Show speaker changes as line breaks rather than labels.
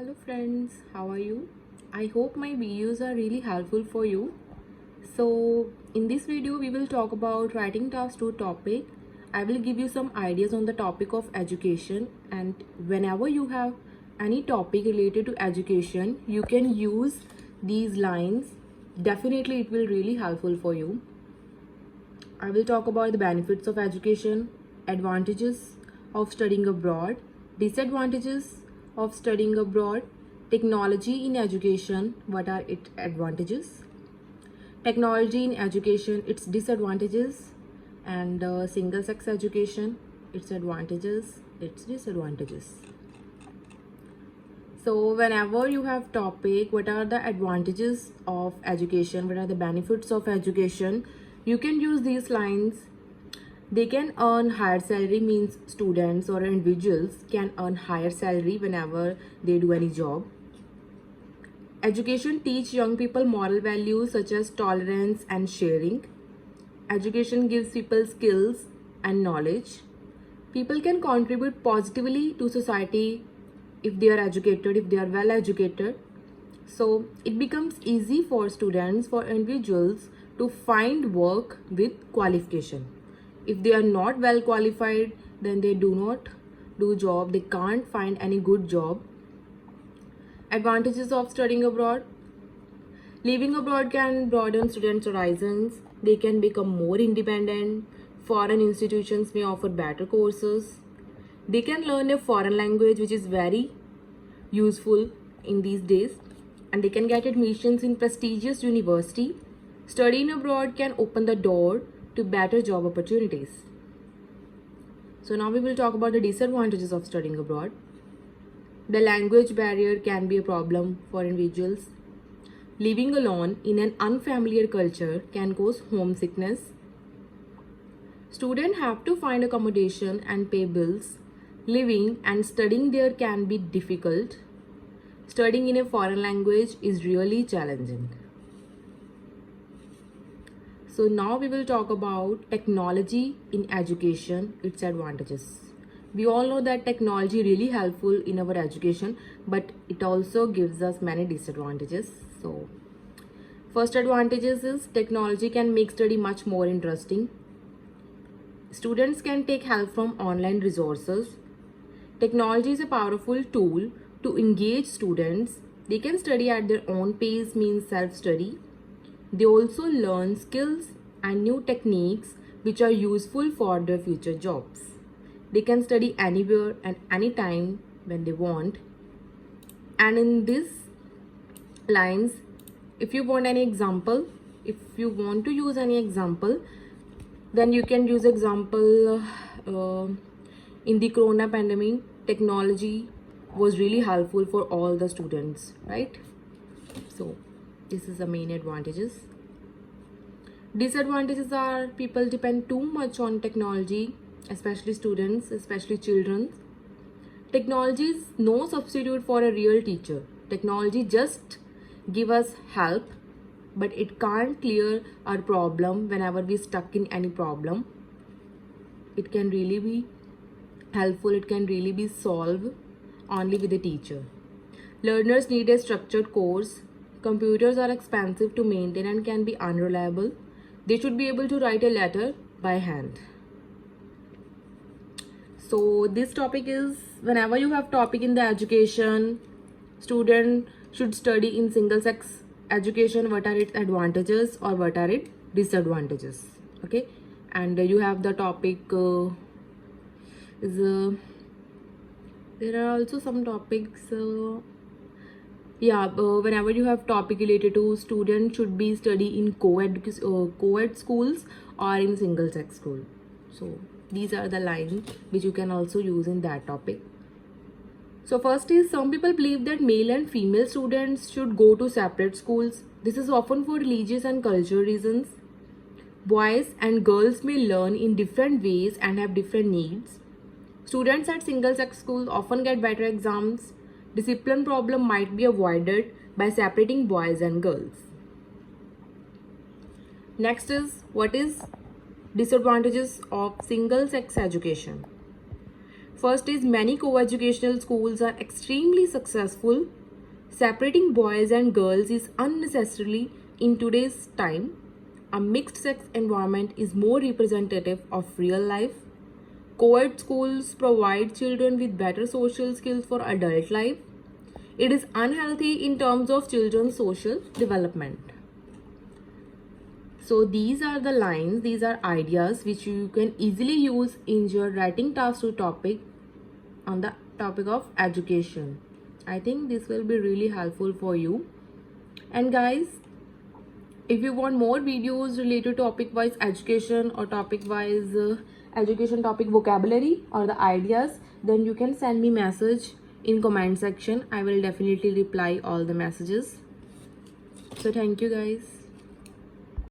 Hello friends, how are you? I hope my videos are really helpful for you. So in this video we will talk about writing task 2 topic. I will give you some ideas on the topic of education, and whenever you have any topic related to education you can use these lines. Definitely it will really helpful for you. I will talk about the benefits of education, advantages of studying abroad, disadvantages of studying abroad, technology in education, what are its advantages, technology in education, its disadvantages, and single sex education, its advantages, its disadvantages. So whenever you have topic, what are the advantages of education, what are the benefits of education, you can use these lines. They can earn higher salary, means students or individuals can earn higher salary whenever they do any job. Education teach young people moral values such as tolerance and sharing. Education gives people skills and knowledge. People can contribute positively to society if they are educated, if they are well educated. So it becomes easy for students, for individuals to find work with qualification. If they are not well qualified, then they do not do job, they can't find any good job. Advantages of studying abroad. Living abroad can broaden students' horizons. They can become more independent. Foreign institutions may offer better courses. They can learn a foreign language, which is very useful in these days, and they can get admissions in prestigious university. Studying abroad can open the door to better job opportunities. So now we will talk about the disadvantages of studying abroad. The language barrier can be a problem for individuals. Living alone in an unfamiliar culture can cause homesickness. Students have to find accommodation and pay bills. Living and studying there can be difficult. Studying in a foreign language is really challenging. So now we will talk about technology in education, its advantages. We all know that technology really helpful in our education, but it also gives us many disadvantages. So first advantages is technology can make study much more interesting. Students can take help from online resources. Technology is a powerful tool to engage students. They can study at their own pace, means self-study. They also learn skills and new techniques which are useful for their future jobs. They can study anywhere and anytime when they want. And in these lines, if you want any example, if you want to use any example, then you can use example in the corona pandemic. Technology was really helpful for all the students, right? So this is the main advantages. Disadvantages are people depend too much on technology, especially students, especially children. Technology is no substitute for a real teacher. Technology just give us help, but it can't clear our problem whenever we stuck in any problem. It can really be helpful, it can really be solved only with a teacher. Learners need a structured course. Computers are expensive to maintain and can be unreliable. They should be able to write a letter by hand. So this topic is, whenever you have topic in the education, student should study in single sex education, what are its advantages or what are its disadvantages. Okay, and you have the topic there are also some topics whenever you have topic related to student should be study in co-ed schools or in single sex school. So these are the lines which you can also use in that topic. So first is, some people believe that male and female students should go to separate schools. This is often for religious and cultural reasons. Boys and girls may learn in different ways and have different needs. Students at single sex schools often get better exams. Discipline problem might be avoided by separating boys and girls. Next is, what is disadvantages of single sex education? First is many co-educational schools are extremely successful. Separating boys and girls is unnecessary in today's time. A mixed sex environment is more representative of real life. Co-ed schools provide children with better social skills for adult life. It is unhealthy in terms of children's social development. So these are the lines, these are ideas which you can easily use in your writing task 2 topic on the topic of education. I think this will be really helpful for you. And guys, if you want more videos related to topic wise education or topic wise education topic vocabulary or the ideas, then you can send me message in comment section. I will definitely reply all the messages. So thank you guys.